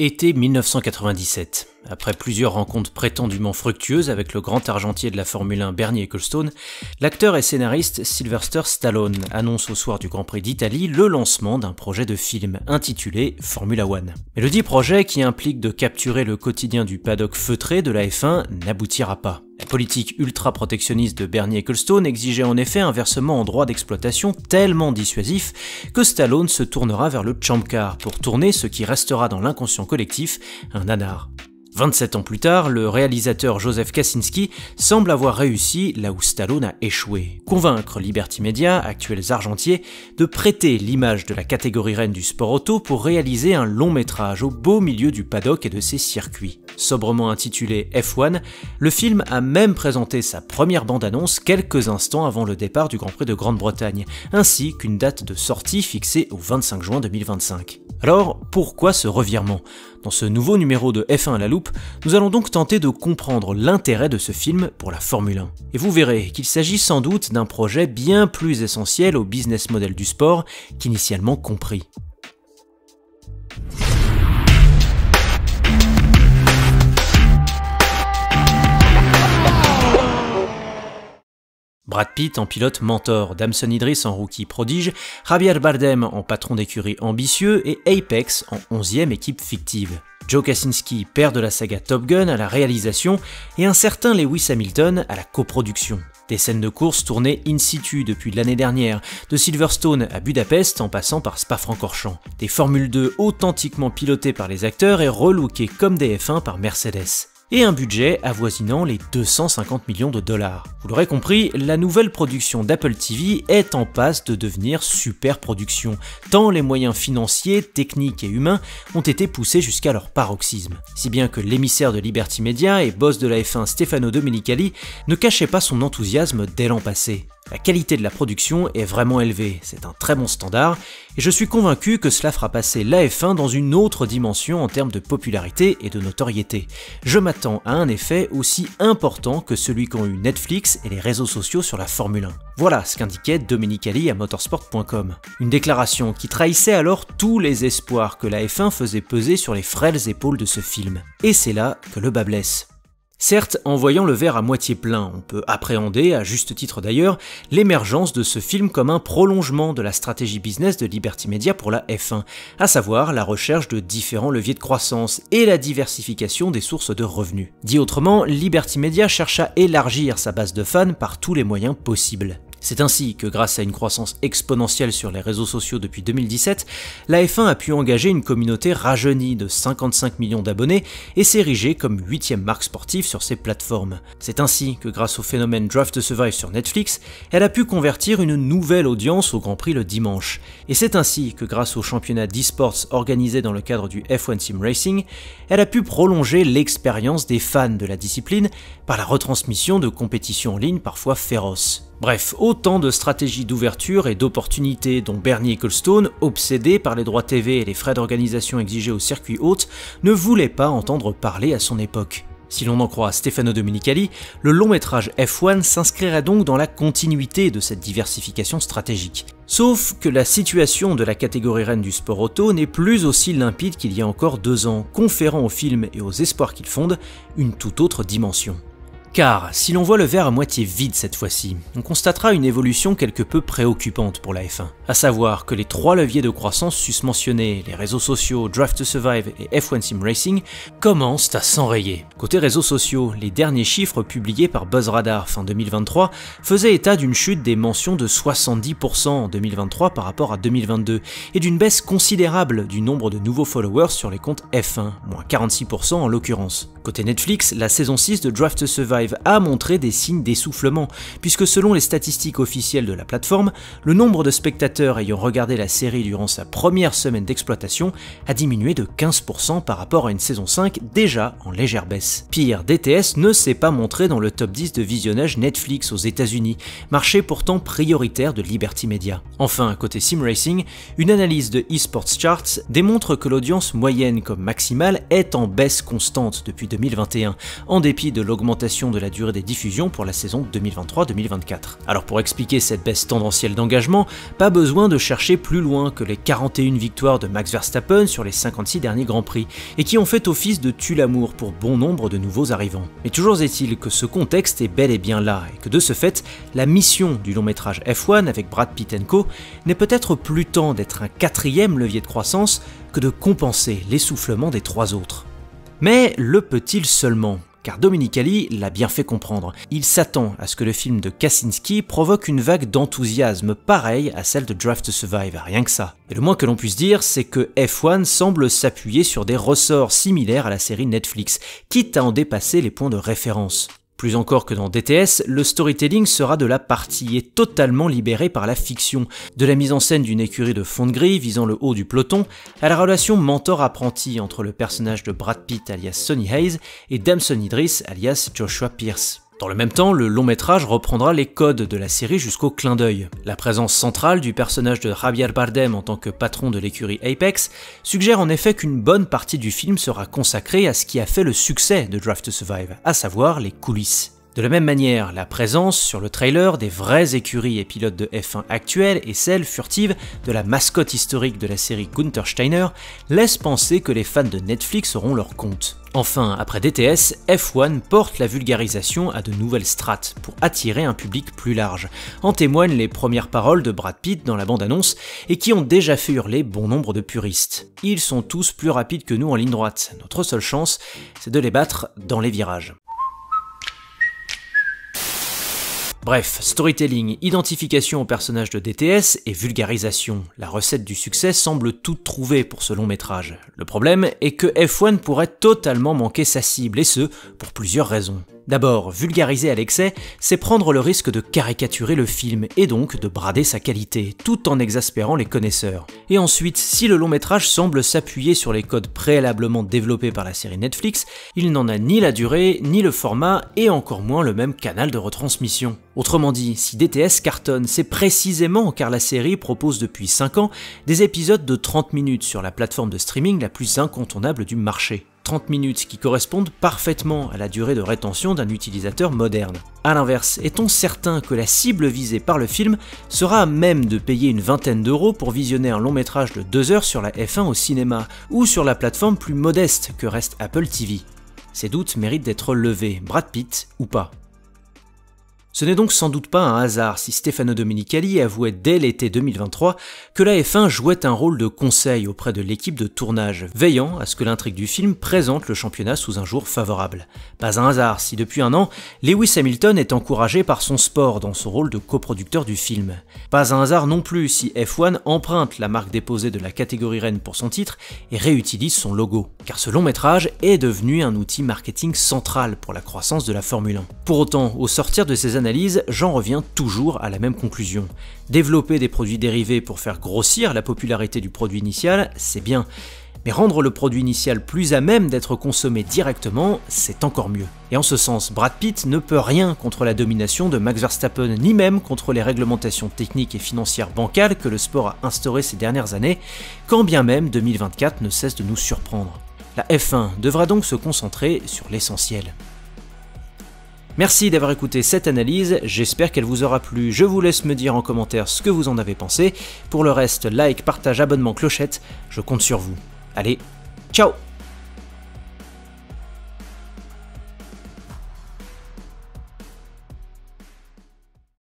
Été 1997. Après plusieurs rencontres prétendument fructueuses avec le grand argentier de la Formule 1 Bernie Ecclestone, l'acteur et scénariste Sylvester Stallone annonce au soir du Grand Prix d'Italie le lancement d'un projet de film intitulé Formula One. Mais le dit projet, qui implique de capturer le quotidien du paddock feutré de la F1, n'aboutira pas. La politique ultra-protectionniste de Bernie Ecclestone exigeait en effet un versement en droit d'exploitation tellement dissuasif que Stallone se tournera vers le Champ Car pour tourner ce qui restera dans l'inconscient collectif un nanar. 27 ans plus tard, le réalisateur Joseph Kosinski semble avoir réussi là où Stallone a échoué. Convaincre Liberty Media, actuels argentiers, de prêter l'image de la catégorie reine du sport auto pour réaliser un long métrage au beau milieu du paddock et de ses circuits. Sobrement intitulé F1, le film a même présenté sa première bande-annonce quelques instants avant le départ du Grand Prix de Grande-Bretagne, ainsi qu'une date de sortie fixée au 25 juin 2025. Alors, pourquoi ce revirement ? Dans ce nouveau numéro de F1 à la loupe, nous allons donc tenter de comprendre l'intérêt de ce film pour la Formule 1. Et vous verrez qu'il s'agit sans doute d'un projet bien plus essentiel au business model du sport qu'initialement compris. Brad Pitt en pilote mentor, Damson Idris en rookie prodige, Javier Bardem en patron d'écurie ambitieux et Apex en 11e équipe fictive. Joe Kosinski, père de la saga Top Gun, à la réalisation et un certain Lewis Hamilton à la coproduction. Des scènes de course tournées in situ depuis l'année dernière, de Silverstone à Budapest en passant par Spa-Francorchamps. Des Formule 2 authentiquement pilotées par les acteurs et relookées comme des F1 par Mercedes. Et un budget avoisinant les 250 millions de dollars. Vous l'aurez compris, la nouvelle production d'Apple TV est en passe de devenir super production, tant les moyens financiers, techniques et humains ont été poussés jusqu'à leur paroxysme. Si bien que l'émissaire de Liberty Media et boss de la F1 Stefano Domenicali ne cachait pas son enthousiasme dès l'an passé. La qualité de la production est vraiment élevée, c'est un très bon standard, et je suis convaincu que cela fera passer la F1 dans une autre dimension en termes de popularité et de notoriété. Je m'attends à un effet aussi important que celui qu'ont eu Netflix et les réseaux sociaux sur la Formule 1. Voilà ce qu'indiquait Domenicali à motorsport.com. Une déclaration qui trahissait alors tous les espoirs que la F1 faisait peser sur les frêles épaules de ce film. Et c'est là que le bât blesse. Certes, en voyant le verre à moitié plein, on peut appréhender, à juste titre d'ailleurs, l'émergence de ce film comme un prolongement de la stratégie business de Liberty Media pour la F1, à savoir la recherche de différents leviers de croissance et la diversification des sources de revenus. Dit autrement, Liberty Media cherche à élargir sa base de fans par tous les moyens possibles. C'est ainsi que grâce à une croissance exponentielle sur les réseaux sociaux depuis 2017, la F1 a pu engager une communauté rajeunie de 55 millions d'abonnés et s'ériger comme 8e marque sportive sur ses plateformes. C'est ainsi que grâce au phénomène Drive to Survive sur Netflix, elle a pu convertir une nouvelle audience au Grand Prix le dimanche. Et c'est ainsi que grâce au championnat d'e-sports organisé dans le cadre du F1 Team Racing, elle a pu prolonger l'expérience des fans de la discipline par la retransmission de compétitions en ligne parfois féroces. Bref, autant de stratégies d'ouverture et d'opportunités dont Bernie Ecclestone, obsédé par les droits TV et les frais d'organisation exigés au circuit hôte, ne voulait pas entendre parler à son époque. Si l'on en croit Stefano Domenicali, le long métrage F1 s'inscrirait donc dans la continuité de cette diversification stratégique. Sauf que la situation de la catégorie reine du sport auto n'est plus aussi limpide qu'il y a encore 2 ans, conférant au film et aux espoirs qu'il fonde une toute autre dimension. Car, si l'on voit le verre à moitié vide cette fois-ci, on constatera une évolution quelque peu préoccupante pour la F1. À savoir que les 3 leviers de croissance susmentionnés, les réseaux sociaux, Drive to Survive et F1 Team Racing, commencent à s'enrayer. Côté réseaux sociaux, les derniers chiffres publiés par BuzzRadar fin 2023 faisaient état d'une chute des mentions de 70% en 2023 par rapport à 2022, et d'une baisse considérable du nombre de nouveaux followers sur les comptes F1, moins 46% en l'occurrence. Côté Netflix, la saison 6 de Drive to Survive a montré des signes d'essoufflement, puisque selon les statistiques officielles de la plateforme, le nombre de spectateurs ayant regardé la série durant sa première semaine d'exploitation a diminué de 15% par rapport à une saison 5 déjà en légère baisse. Pire, DTS ne s'est pas montré dans le top 10 de visionnage Netflix aux États-Unis, marché pourtant prioritaire de Liberty Media. Enfin, côté Sim Racing, une analyse de eSports Charts démontre que l'audience moyenne comme maximale est en baisse constante depuis 2021, en dépit de l'augmentation de la durée des diffusions pour la saison 2023-2024. Alors pour expliquer cette baisse tendancielle d'engagement, pas besoin de chercher plus loin que les 41 victoires de Max Verstappen sur les 56 derniers Grands Prix, et qui ont fait office de tue-l'amour pour bon nombre de nouveaux arrivants. Mais toujours est-il que ce contexte est bel et bien là, et que de ce fait, la mission du long métrage F1 avec Brad Pitt & Co n'est peut-être plus tant d'être un quatrième levier de croissance que de compenser l'essoufflement des trois autres. Mais le peut-il seulement ? Car Domenicali l'a bien fait comprendre. Il s'attend à ce que le film de Kaczynski provoque une vague d'enthousiasme pareille à celle de Drive to Survive, rien que ça. Et le moins que l'on puisse dire, c'est que F1 semble s'appuyer sur des ressorts similaires à la série Netflix, quitte à en dépasser les points de référence. Plus encore que dans DTS, le storytelling sera de la partie et totalement libéré par la fiction, de la mise en scène d'une écurie de fond de grille visant le haut du peloton, à la relation mentor-apprenti entre le personnage de Brad Pitt alias Sonny Hayes et Damson Idris alias Joshua Pierce. Dans le même temps, le long métrage reprendra les codes de la série jusqu'au clin d'œil. La présence centrale du personnage de Javier Bardem en tant que patron de l'écurie Apex suggère en effet qu'une bonne partie du film sera consacrée à ce qui a fait le succès de Drive to Survive, à savoir les coulisses. De la même manière, la présence sur le trailer des vraies écuries et pilotes de F1 actuels et celle furtive de la mascotte historique de la série Gunther Steiner laisse penser que les fans de Netflix auront leur compte. Enfin, après DTS, F1 porte la vulgarisation à de nouvelles strates pour attirer un public plus large. En témoignent les premières paroles de Brad Pitt dans la bande-annonce et qui ont déjà fait hurler bon nombre de puristes. Ils sont tous plus rapides que nous en ligne droite. Notre seule chance, c'est de les battre dans les virages. Bref, storytelling, identification au personnage de DTS et vulgarisation. La recette du succès semble toute trouvée pour ce long métrage. Le problème est que F1 pourrait totalement manquer sa cible, et ce, pour plusieurs raisons. D'abord, vulgariser à l'excès, c'est prendre le risque de caricaturer le film et donc de brader sa qualité, tout en exaspérant les connaisseurs. Et ensuite, si le long métrage semble s'appuyer sur les codes préalablement développés par la série Netflix, il n'en a ni la durée, ni le format, et encore moins le même canal de retransmission. Autrement dit, si DTS cartonne, c'est précisément car la série propose depuis 5 ans des épisodes de 30 minutes sur la plateforme de streaming la plus incontournable du marché. 30 minutes qui correspondent parfaitement à la durée de rétention d'un utilisateur moderne. A l'inverse, est-on certain que la cible visée par le film sera à même de payer une vingtaine d'euros pour visionner un long métrage de 2 heures sur la F1 au cinéma ou sur la plateforme plus modeste que reste Apple TV? Ces doutes méritent d'être levés, Brad Pitt ou pas. Ce n'est donc sans doute pas un hasard si Stefano Domenicali avouait dès l'été 2023 que la F1 jouait un rôle de conseil auprès de l'équipe de tournage, veillant à ce que l'intrigue du film présente le championnat sous un jour favorable. Pas un hasard si depuis un an, Lewis Hamilton est encouragé par son sport dans son rôle de coproducteur du film. Pas un hasard non plus si F1 emprunte la marque déposée de la catégorie reine pour son titre et réutilise son logo, car ce long métrage est devenu un outil marketing central pour la croissance de la Formule 1. Pour autant, au sortir de ces analyse, j'en reviens toujours à la même conclusion. Développer des produits dérivés pour faire grossir la popularité du produit initial, c'est bien. Mais rendre le produit initial plus à même d'être consommé directement, c'est encore mieux. Et en ce sens, Brad Pitt ne peut rien contre la domination de Max Verstappen, ni même contre les réglementations techniques et financières bancales que le sport a instaurées ces dernières années, quand bien même 2024 ne cesse de nous surprendre. La F1 devra donc se concentrer sur l'essentiel. Merci d'avoir écouté cette analyse, j'espère qu'elle vous aura plu. Je vous laisse me dire en commentaire ce que vous en avez pensé. Pour le reste, like, partage, abonnement, clochette, je compte sur vous. Allez, ciao!